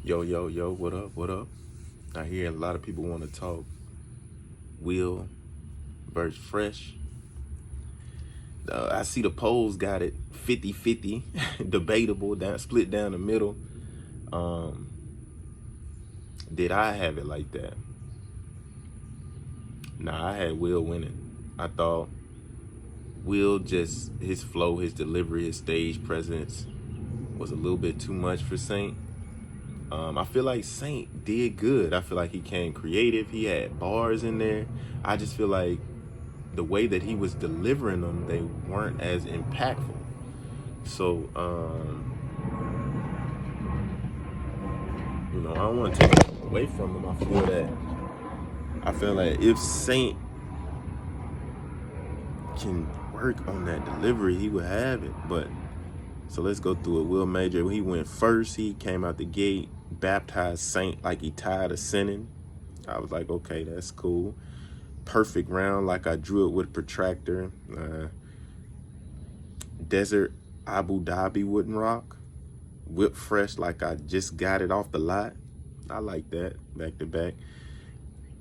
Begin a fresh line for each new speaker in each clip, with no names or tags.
Yo, yo, yo, what up, what up? I hear a lot of people want to talk Will versus Fresh. I see the polls got it 50-50, debatable, split down the middle. Um, did I have it like that? Nah, I had Will winning. I thought Will just, his flow, his delivery, his stage presence was a little bit too much for Saint. I feel like Saint did good. I feel like he came creative. He had bars in there. I just feel like the way that he was delivering them, they weren't as impactful. So, I don't want to take it away from him. I feel like if Saint can work on that delivery, he would have it. But so let's go through it. Will Major, he went first. He came out the gate, baptized Saint like he tired of sinning. I was like, okay, that's cool. Perfect round, like I drew it with a protractor. Desert Abu Dhabi wooden rock. Whip fresh like I just got it off the lot. I like that, back to back.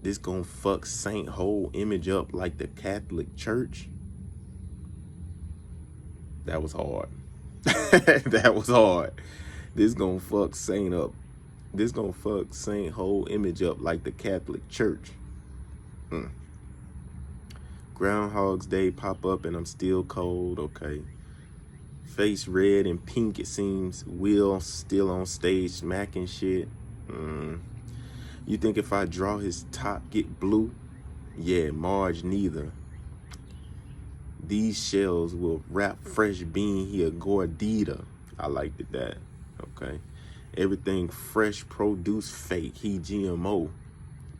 This gonna fuck Saint whole image up like the Catholic Church. That was hard. That was hard. This gonna fuck Saint up. This gonna fuck Saint whole image up like the Catholic Church. Groundhog's Day pop up and I'm still cold. Okay. Face red and pink, it seems. Will still on stage smacking shit. You think if I draw his top get blue? Yeah, Marge neither. These shells will wrap fresh bean, he a gordita. I liked it that. Okay. Everything fresh produce fake, he GMO.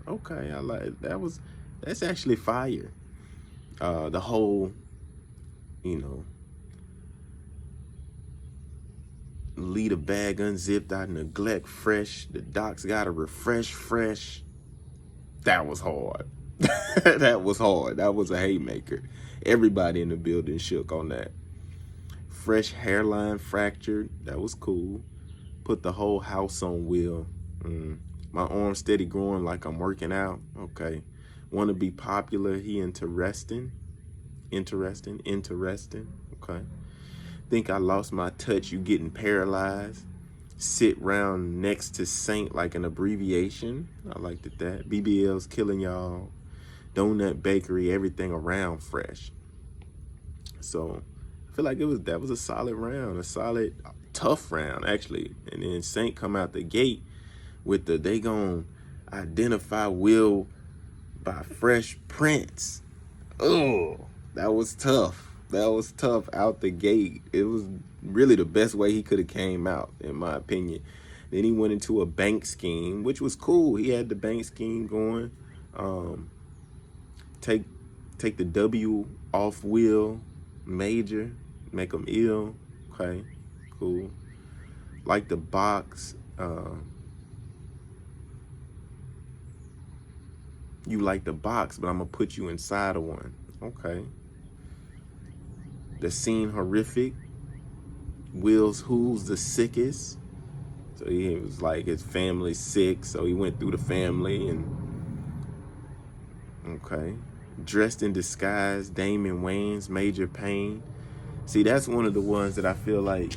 Okay, I like it. That's actually fire. The whole, lead a bag unzipped, I neglect fresh. The docs gotta refresh fresh. That was hard. That was hard. That was a haymaker. Everybody in the building shook on that. Fresh hairline fractured. That was cool. Put the whole house on Will. My arm steady growing like I'm working out. Okay. Want to be popular. He interesting. Okay. Think I lost my touch, you getting paralyzed. Sit round next to Saint like an abbreviation. I liked it that. BBL's killing y'all. Donut bakery, everything around fresh. So I feel like that was a solid round, a solid, tough round actually. And then Saint come out the gate with they gon' identify Will by Fresh Prince. Oh, that was tough. That was tough out the gate. It was really the best way he could have came out, in my opinion. Then he went into a bank scheme, which was cool. He had the bank scheme going. Take the W off Will Major, make him ill. Okay, cool. Like the box. You like the box, but I'm gonna put you inside of one. Okay. The scene horrific. Will's who's the sickest. So he was like his family's sick, so he went through the family and okay. Dressed in disguise, Damon Wayans, Major Payne. See, that's one of the ones that I feel like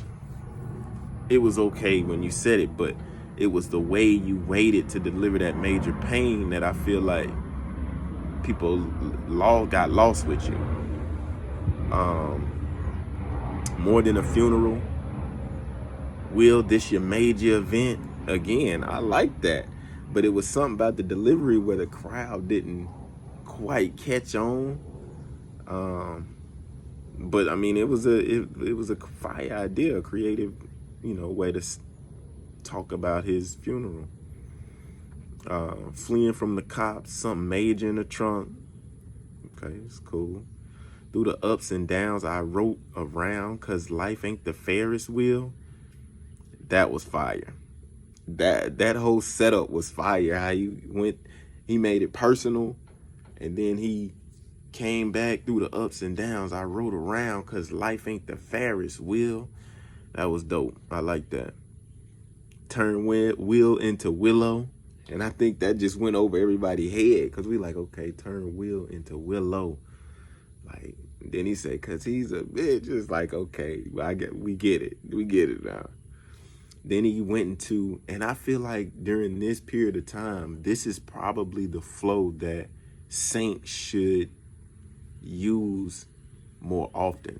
it was okay when you said it, but it was the way you waited to deliver that Major Payne that I feel like people got lost with you. More than a funeral. Will, this your major event? Again, I like that. But it was something about the delivery where the crowd didn't quite catch on. But I mean, it was a fire idea, a creative, way to talk about his funeral. Fleeing from the cops, something major in the trunk. Okay, it's cool. Through the ups and downs, I wrote around, cause life ain't the Ferris wheel. That was fire. That whole setup was fire. How he made it personal, and then he came back through the ups and downs. I rode around cause life ain't the Ferris wheel. That was dope. I like that. turn Will into Willow. And I think that just went over everybody's head because we like, okay, turn Will into Willow. Like, then he said, because he's a bitch. It's like, okay, we get it now. Then he went into, and I feel like during this period of time, this is probably the flow that Saint should use more often.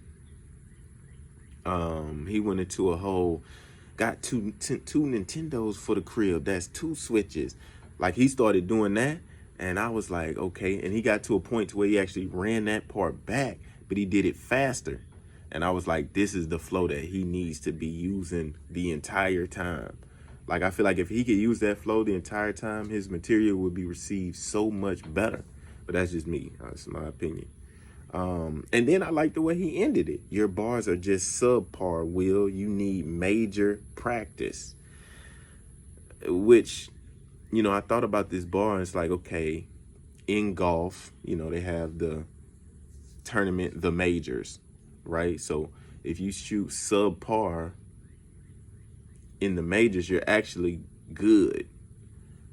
He went into a whole, got two Nintendos for the crib. That's 2 Switches. Like, he started doing that, and I was like, okay. And he got to a point to where he actually ran that part back, but he did it faster. And I was like, this is the flow that he needs to be using the entire time. Like, I feel like if he could use that flow the entire time, his material would be received so much better. But that's just me. That's my opinion. And then I like the way he ended it. Your bars are just subpar, Will. You need major practice. Which, you know, I thought about this bar and it's like, okay, in golf, you know, they have the tournament, the majors, right? So if you shoot subpar in the majors, you're actually good.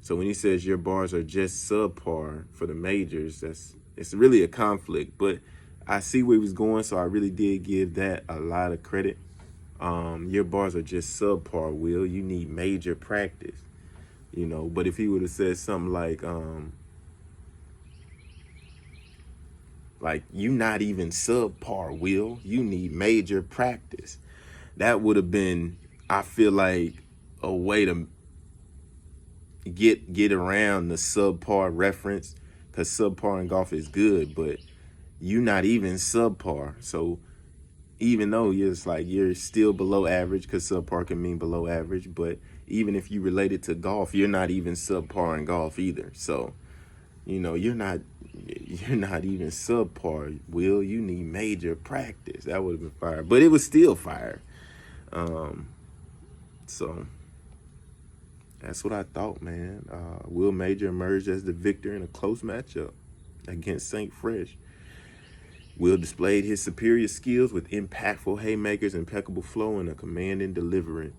So when he says your bars are just subpar for the majors, it's really a conflict. But I see where he was going, so I really did give that a lot of credit. Your bars are just subpar, Will. You need major practice, you know. But if he would have said something like you not even subpar, Will. You need major practice. That would have been, I feel like, a way to get around the subpar reference, because subpar in golf is good, but you not even subpar. So even though you're still below average, because subpar can mean below average, but even if you relate it to golf, you're not even subpar in golf either. So, you know, you're not even subpar, Will. You need major practice. That would have been fire, but it was still fire. So that's what I thought, man. Will Major emerged as the victor in a close matchup against Saint Fresh. Will displayed his superior skills with impactful haymakers, impeccable flow, and a commanding delivery.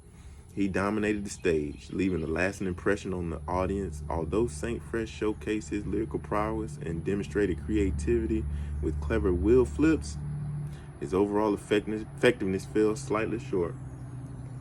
He dominated the stage, leaving a lasting impression on the audience. Although Saint Fresh showcased his lyrical prowess and demonstrated creativity with clever Will flips, his overall effectiveness fell slightly short.